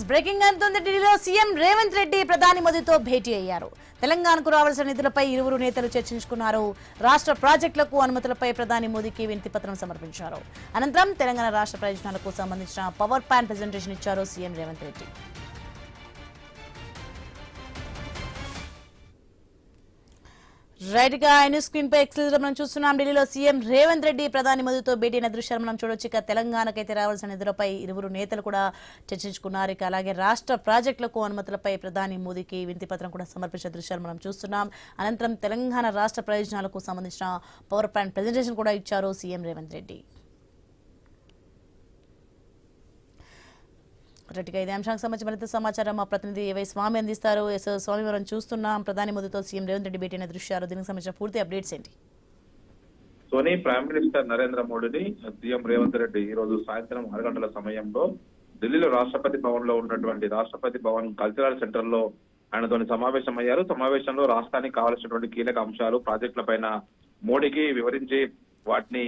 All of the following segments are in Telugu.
బ్రేకింగ్ అంటుంది. ఢిల్లీలో సీఎం రేవంత్ రెడ్డి ప్రధాని మోదీతో భేటీ అయ్యారు. తెలంగాణకు రావాల్సిన నిధులపై ఇరువురు నేతలు చర్చించుకున్నారు. రాష్ట్ర ప్రాజెక్టులకు అనుమతులపై ప్రధాని మోదీకి వినతి పత్రం సమర్పించారు. అనంతరం తెలంగాణ రాష్ట్ర ప్రయోజనాలకు సంబంధించిన పవర్ పాయింట్ ప్రెజెంటేషన్ ఇచ్చారు సీఎం రేవంత్ రెడ్డి. రైట్ గా న్యూస్ స్క్రీన్ పై ఎక్స్క్లూజివ్ మనం చూస్తున్నాం. ఢిల్లీలో సీఎం రేవంత్ రెడ్డి ప్రధాని మోదీతో భేటీ అయిన దృశ్యాలు మనం చూడొచ్చు. ఇక తెలంగాణకైతే రావాల్సిన నిధులపై ఇరువురు నేతలు కూడా చర్చించుకున్నారు. ఇక అలాగే రాష్ట్ర ప్రాజెక్టులకు అనుమతులపై ప్రధాని మోదీకి వినతి పత్రం కూడా సమర్పించే దృశ్యాలు మనం చూస్తున్నాం. అనంతరం తెలంగాణ రాష్ట్ర ప్రయోజనాలకు సంబంధించిన పవర్ పాయింట్ ప్రెజెంటేషన్ కూడా ఇచ్చారు సీఎం రేవంత్ రెడ్డి. రెడ్డిగా ఇదే అంశానికి సంబంధించి మరింత సమాచారం మా ప్రతినిధి ఏవై స్వామి అందిస్తారు. స్వామి, మనం చూస్తున్నాం ప్రధాని మోదీతో సీఎం రేవంత్ రెడ్డి భేటీ అయిన దృశ్యాలు, దీనికి సంబంధించిన పూర్తి అప్డేట్స్ ఏంటి? సోనీ, ప్రైమ్ మినిస్టర్ నరేంద్ర మోడీని సీఎం రేవంత్ రెడ్డి ఈ రోజు సాయంత్రం 6 గంటల సమయంలో ఢిల్లీలో రాష్ట్రపతి భవన్ లో ఉన్నటువంటి రాష్ట్రపతి భవన్ కల్చరల్ సెంటర్ లో ఆయనతో సమావేశమయ్యారు. సమావేశంలో రాష్ట్రానికి కావాల్సినటువంటి కీలక అంశాలు, ప్రాజెక్టుల పైన మోడీకి వివరించి వాటిని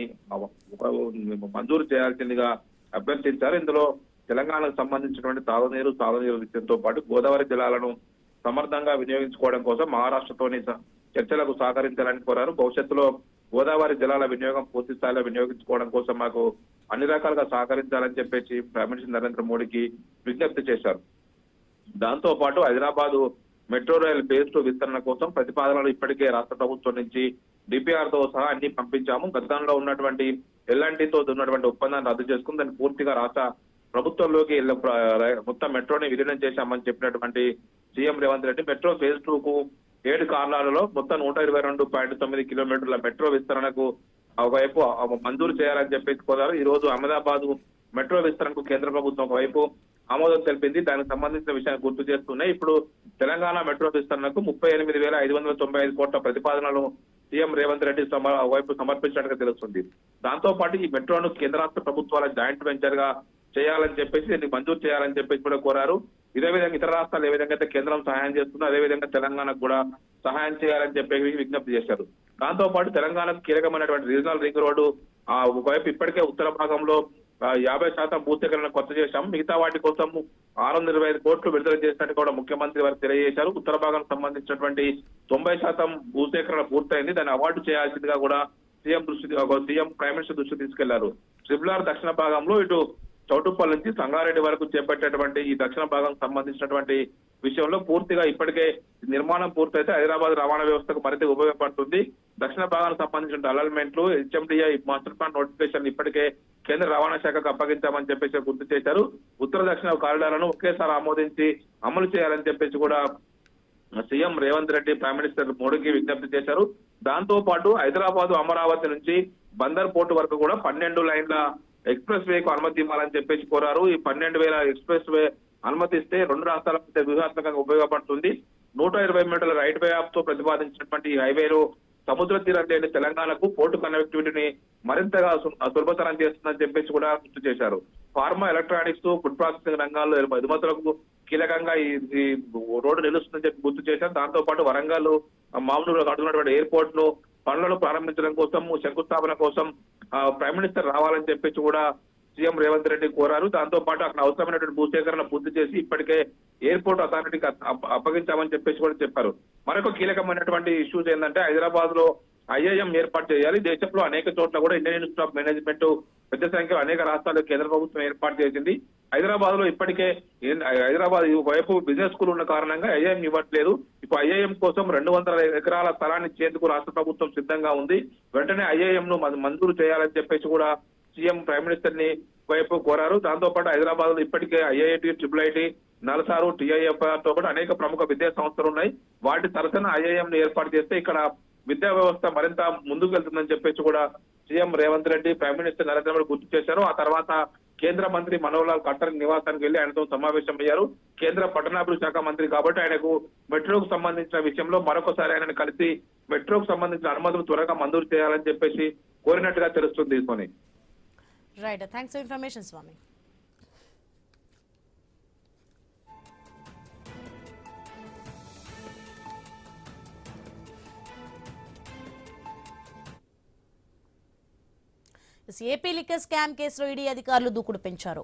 మంజూరు చేయాల్సిందిగా అభ్యర్థించారు. ఇందులో తెలంగాణకు సంబంధించినటువంటి తాగునీరు విషయంతో పాటు గోదావరి జలాలను సమర్థంగా వినియోగించుకోవడం కోసం మహారాష్ట్రతోని చర్చలకు సహకరించాలని కోరారు. భవిష్యత్తులో గోదావరి జలాల వినియోగం పూర్తి స్థాయిలో వినియోగించుకోవడం కోసం మాకు అన్ని రకాలుగా సహకరించాలని చెప్పేసి ప్రైమ్ మినిస్టర్ నరేంద్ర మోడీకి విజ్ఞప్తి చేశారు. దాంతో పాటు హైదరాబాద్ మెట్రో రైల్ ఫేజ్ 2 విస్తరణ కోసం ప్రతిపాదనలు ఇప్పటికే రాష్ట్ర ప్రభుత్వం నుంచి డిపిఆర్ తో సహా అన్ని పంపించాము. గతంలో ఉన్నటువంటి ఎల్ఎన్టీతో ఉన్నటువంటి ఒప్పందాన్ని రద్దు చేసుకుని దాన్ని పూర్తిగా రాష్ట్ర ప్రభుత్వంలోకి మొత్తం మెట్రోని విలీనం చేశామని చెప్పినటువంటి CM Revanth Reddy metro phase 2 కు 7 కార్నాలలో మొత్తం 122.9 కిలోమీటర్ల మెట్రో విస్తరణకు ఒకవైపు మంజూరు చేయాలని చెప్పేసి కోరారు. ఈ రోజు అహ్మదాబాద్ మెట్రో విస్తరణకు కేంద్ర ప్రభుత్వం ఒకవైపు ఆమోదం తెలిపింది. దానికి సంబంధించిన విషయాన్ని గుర్తు చేస్తున్నాయి. ఇప్పుడు తెలంగాణ మెట్రో విస్తరణకు 38,595 కోట్ల ప్రతిపాదనలు సీఎం రేవంత్ రెడ్డి వైపు సమర్పించినట్టుగా తెలుస్తుంది. దాంతో పాటు ఈ మెట్రోను కేంద్ర రాష్ట్ర ప్రభుత్వాల జాయింట్ వెంచర్ గా చేయాలని చెప్పేసి దీన్ని మంజూరు చేయాలని చెప్పేసి కూడా కోరారు. ఇదే విధంగా ఇతర రాష్ట్రాలు ఏ విధంగా అయితే కేంద్రం సహాయం చేస్తుందో అదే విధంగా తెలంగాణకు కూడా సహాయం చేయాలని చెప్పి విజ్ఞప్తి చేశారు. దాంతో పాటు తెలంగాణకు కీలకమైనటువంటి రీజనల్ రింగ్ రోడ్డు ఒకవైపు ఇప్పటికే ఉత్తర భాగంలో 50% భూసేకరణ కొత్త చేశాం. మిగతా వాటి కోసం 625 కోట్లు విడుదల చేసినట్టు కూడా ముఖ్యమంత్రి వారు తెలియజేశారు. ఉత్తర భాగానికి సంబంధించినటువంటి 90% భూసేకరణ పూర్తయింది. దాన్ని అవార్డు చేయాల్సిందిగా కూడా సీఎం ప్రైమ్ మినిస్టర్ దృష్టి తీసుకెళ్లారు. ట్రిపుల్ దక్షిణ భాగంలో ఇటు చౌటుప్పల్ నుంచి సంగారెడ్డి వరకు చేపట్టేటువంటి ఈ దక్షిణ భాగం సంబంధించినటువంటి విషయంలో పూర్తిగా ఇప్పటికే నిర్మాణం పూర్తయితే హైదరాబాద్ రవాణా వ్యవస్థకు మరింత ఉపయోగపడుతుంది. దక్షిణ భాగానికి సంబంధించిన అలైన్మెంట్లు, హెచ్ఎండిఐ మాస్టర్ ప్లాన్ నోటిఫికేషన్ ఇప్పటికే కేంద్ర రవాణా శాఖకు అప్పగించామని చెప్పేసి గుర్తు చేశారు. ఉత్తర దక్షిణ కారిడార్లను ఒకేసారి ఆమోదించి అమలు చేయాలని చెప్పేసి కూడా CM Revanth Reddy prime minister మోడీకి విజ్ఞప్తి చేశారు. దాంతో పాటు హైదరాబాద్ అమరావతి నుంచి బందర్ పోర్టు వరకు కూడా 12 లైన్ల ఎక్స్ప్రెస్ వేకు అనుమతి ఇవ్వాలని చెప్పేసి కోరారు. ఈ 12,000 ఎక్స్ప్రెస్ వే అనుమతిస్తే 2 రాష్ట్రాల మధ్య వ్యూహాత్మకంగా ఉపయోగపడుతుంది. 120 మీటర్ల రైట్ వే ఆఫ్ తో ప్రతిపాదించినటువంటి ఈ హైవేలు సముద్ర తీరం లేని తెలంగాణకు పోర్టు కనెక్టివిటీని మరింతగా సులభతరం చేస్తుందని చెప్పేసి కూడా గుర్తు చేశారు. ఫార్మా, ఎలక్ట్రానిక్స్, ఫుడ్ ప్రాసెసింగ్ రంగాల్లో ఎగుమతులకు కీలకంగా ఈ రోడ్డు నిలుస్తుందని చెప్పి గుర్తు చేశారు. దాంతో పాటు వరంగల్ మామూలుగా కడుతున్నటువంటి ఎయిర్పోర్ట్ ను పనులను ప్రారంభించడం కోసం, శంకుస్థాపన కోసం ప్రైమ్ మినిస్టర్ రావాలని చెప్పేసి కూడా సీఎం రేవంత్ రెడ్డి కోరారు. దాంతో పాటు అక్కడ అవసరమైనటువంటి భూసేకరణ పూర్తి చేసి ఇప్పటికే ఎయిర్పోర్ట్ అథారిటీకి అప్పగించామని చెప్పేసి కూడా చెప్పారు. మరొక కీలకమైనటువంటి ఇష్యూస్ ఏంటంటే హైదరాబాద్ లో ఐఐఎం ఏర్పాటు చేయాలి. దేశంలో అనేక చోట్ల కూడా ఇండియన్ ఇన్స్టిట్యూట్ ఆఫ్ మేనేజ్మెంట్ పెద్ద సంఖ్యలో అనేక రాష్ట్రాల్లో కేంద్ర ప్రభుత్వం ఏర్పాటు చేసింది. హైదరాబాద్ లో ఇప్పటికే హైదరాబాద్ వైపు బిజినెస్ స్కూల్ ఉన్న కారణంగా ఐఐఎం ఇవ్వట్లేదు. ఇప్పుడు ఐఐఎం కోసం 200 ఎకరాల స్థలాన్ని ఇచ్చేందుకు రాష్ట్ర ప్రభుత్వం సిద్ధంగా ఉంది. వెంటనే ఐఐఎం ను మంజూరు చేయాలని చెప్పేసి కూడా సీఎం ప్రైమ్ మినిస్టర్ ని వైపు కోరారు. దాంతో పాటు హైదరాబాద్ లో ఇప్పటికే ఐఐటి, ట్రిపుల్ ఐటి, నల్సారు, టిఐఎఫ్ఆర్ తో కూడా అనేక ప్రముఖ విద్యా సంస్థలు ఉన్నాయి. వాటి తరఫున ఐఐఎం ను ఏర్పాటు చేస్తే ఇక్కడ విద్యా వ్యవస్థ మరింత ముందుకు వెళ్తుందని చెప్పేసి కూడా CM Revanth Reddy prime minister Narendra Modi గుర్తు చేశారు. ఆ తర్వాత కేంద్ర మంత్రి మనోహర్ లాల్ ఖట్టర్ నివాసానికి వెళ్లి ఆయనతో సమావేశమయ్యారు. కేంద్ర పట్టణాభివృద్ధి శాఖ మంత్రి కాబట్టి ఆయనకు మెట్రోకు సంబంధించిన విషయంలో మరొకసారి ఆయనను కలిసి మెట్రోకు సంబంధించిన అనుమతులు త్వరగా మంజూరు చేయాలని చెప్పేసి కోరినట్టుగా తెలుస్తుంది. Right, thanks for information Swamy. AP liquor scam కేసులో ఈడీ అధికారులు దూకుడు పెంచారు.